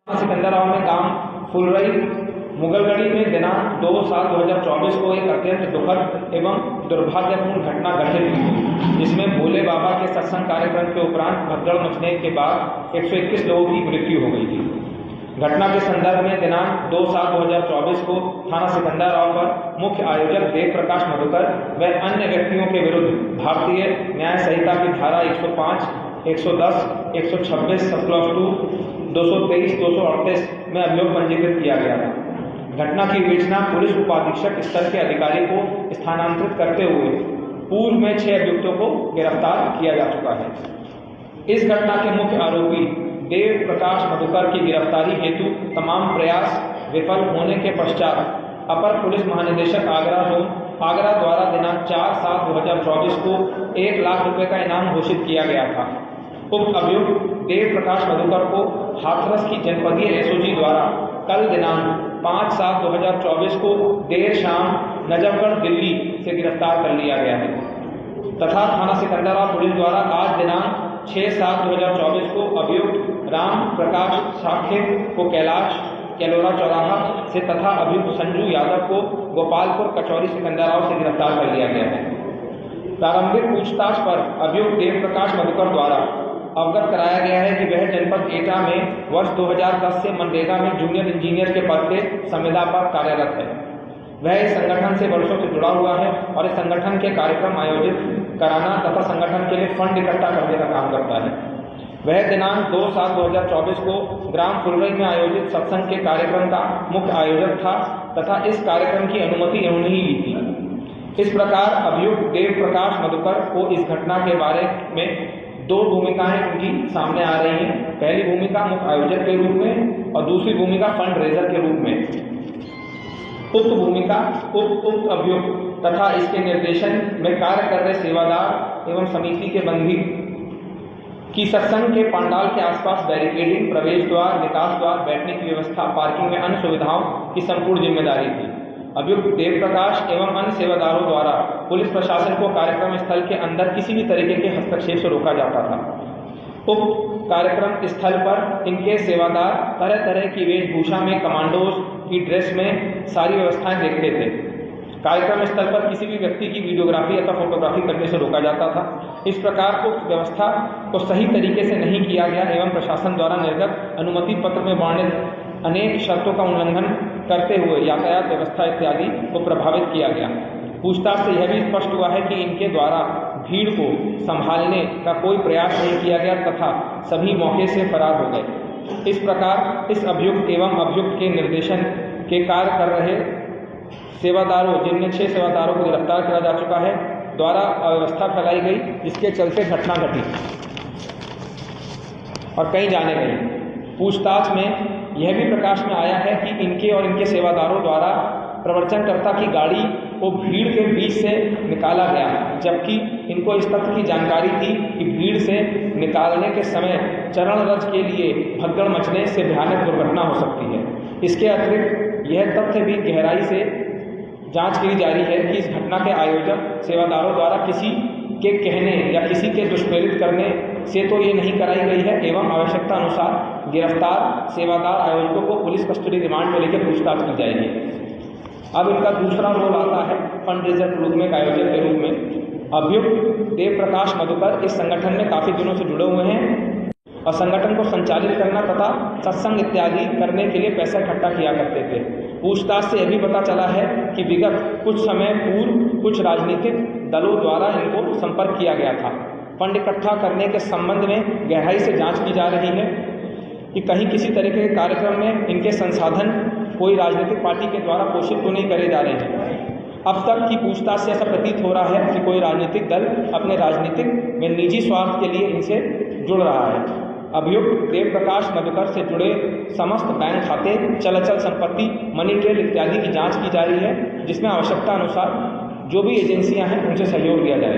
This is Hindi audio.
सिकंदराबाद में गांव फुलरई मुगलगढ़ी में दिनांक 2/7/2024 को एक अत्यंत दुखद एवं दुर्भाग्यपूर्ण घटना घटित हुई, जिसमें भोले बाबा के सत्संग कार्यक्रम के उपरांत भगदड़ मचने के बाद 121 लोगों की मृत्यु हो गई थी। घटना के संदर्भ में दिनांक 2/7/2024 को थाना सिकंदराबाद पर मुख्य आयोजक देव प्रकाश मधुकर व अन्य व्यक्तियों के विरुद्ध भारतीय न्याय संहिता की धारा 105, 110, 126 सब क्लॉज 2, 223, 238 में अभियोग पंजीकृत किया गया था। घटना की विवेचना पुलिस उपाधीक्षक स्तर के अधिकारी को स्थानांतरित करते हुए पूर्व में 6 अभियुक्तों को गिरफ्तार किया जा चुका है। इस घटना के मुख्य आरोपी देव प्रकाश मधुकर की गिरफ्तारी हेतु तमाम प्रयास विफल होने के पश्चात अपर पुलिस महानिदेशक आगरा जोन आगरा द्वारा दिनांक 4/7/2024 को 1 लाख रुपए का इनाम घोषित किया गया था। उक्त अभियुक्त देव प्रकाश मधुकर को हाथरस की जनपदीय एसओजी द्वारा कल दिनांक 5/7/2024 को देर शाम नजफगढ़ दिल्ली से गिरफ्तार कर लिया गया है तथा थाना सिकंदराबाद पुलिस द्वारा आज दिनांक 6/7/2024 को अभियुक्त राम प्रकाश साखे को कैलाश कैलोरा चौराहा से तथा अभियुक्त संजू यादव को गोपालपुर कचौरी सिकंदराबाद से गिरफ्तार कर लिया गया है। प्रारंभिक पूछताछ पर अभियुक्त देव प्रकाश मधुकर द्वारा अवगत कराया गया है कि वह जनपद एटा में वर्ष 2010 से मनरेगा में जूनियर इंजीनियर के पद पे संविदा पर कार्यरत है। वह इस संगठन से वर्षों से जुड़ा हुआ है और इस संगठन के कार्यक्रम आयोजित कराना तथा संगठन के लिए फंड इकट्ठा करने का काम करता है। वह दिनांक 2/7/2024 को ग्राम फुलरई में आयोजित सत्संग के कार्यक्रम का मुख्य आयोजक था तथा इस कार्यक्रम की अनुमति इन्होंने ही ली थी। इस प्रकार अभियुक्त देव प्रकाश मधुकर को इस घटना के बारे में 2 भूमिकाएं उनकी सामने आ रही हैं। पहली भूमिका मुख्य आयोजक के रूप में और दूसरी भूमिका फंड रेजर के रूप में। उक्त भूमिका उक्त अभियुक्त तथा इसके निर्देशन में कार्य कर रहे सेवादार एवं समिति के बंदी की सत्संग के पंडाल के आसपास बैरिकेडिंग, प्रवेश द्वार, निकास द्वार, बैठने की व्यवस्था, पार्किंग में अन्य सुविधाओं की संपूर्ण जिम्मेदारी थी। अभियुक्त देव प्रकाश एवं अन्य सेवादारों द्वारा पुलिस प्रशासन को कार्यक्रम स्थल के अंदर किसी भी तरीके के हस्तक्षेप से रोका जाता था। उक्त कार्यक्रम स्थल पर इनके सेवादार तरह तरह की वेशभूषा में कमांडोज की ड्रेस में सारी व्यवस्थाएं देखते थे। कार्यक्रम स्थल पर किसी भी व्यक्ति की वीडियोग्राफी अथवा फोटोग्राफी करने से रोका जाता था। इस प्रकार उक्त व्यवस्था को सही तरीके से नहीं किया गया एवं प्रशासन द्वारा निर्गत अनुमति पत्र में वर्णित अनेक शर्तों का उल्लंघन करते हुए यातायात व्यवस्था इत्यादि को प्रभावित किया गया। पूछताछ से यह भी स्पष्ट हुआ है कि इनके द्वारा भीड़ को संभालने का कोई प्रयास नहीं किया गया तथा सभी मौके से फरार हो गए। इस प्रकार इस अभियुक्त एवं अभियुक्त के निर्देशन के कार्य कर रहे सेवादारों, जिनमें 6 सेवादारों को गिरफ्तार किया जा चुका है, द्वारा अव्यवस्था फैलाई गई, जिसके चलते घटना घटी और कहीं जाने गई। पूछताछ में यह भी प्रकाश में आया है कि इनके और इनके सेवादारों द्वारा प्रवचनकर्ता की गाड़ी को भीड़ के बीच से निकाला गया, जबकि इनको इस तथ्य की जानकारी थी कि भीड़ से निकालने के समय चरण रज के लिए भगदड़ मचने से भयानक दुर्घटना हो सकती है। इसके अतिरिक्त यह तथ्य भी गहराई से जांच की जा रही है कि इस घटना के आयोजक सेवादारों द्वारा किसी के कहने या किसी के दुष्प्रेरित करने से तो ये नहीं कराई गई है एवं आवश्यकता अनुसार गिरफ्तार सेवादार आयोजकों को पुलिस कस्टडी रिमांड में लेकर पूछताछ की जाएगी। अब इनका दूसरा रोल आता है फंड रेजर के रूप में, आयोजक के रूप में। अभियुक्त देव प्रकाश मधुकर इस संगठन में काफ़ी दिनों से जुड़े हुए हैं और संगठन को संचालित करना तथा सत्संग इत्यादि करने के लिए पैसा इकट्ठा किया करते थे। पूछताछ से यह भी पता चला है कि विगत कुछ समय पूर्व कुछ राजनीतिक दलों द्वारा इनको संपर्क किया गया था। फंड इकट्ठा करने के संबंध में गहराई से जांच की जा रही है कि कहीं किसी तरीके के कार्यक्रम में इनके संसाधन कोई राजनीतिक पार्टी के द्वारा पोषित तो नहीं करे जा रहे हैं। अब तक की पूछताछ से ऐसा प्रतीत हो रहा है कि कोई राजनीतिक दल अपने राजनीतिक में निजी स्वार्थ के लिए इनसे जुड़ रहा है। अभियुक्त देव प्रकाश मधुकर से जुड़े समस्त बैंक खाते, चल अचल संपत्ति, मनी ट्रेल इत्यादि की जांच की जा रही है, जिसमें आवश्यकता अनुसार जो भी एजेंसियां हैं उनसे सहयोग लिया जाएगा।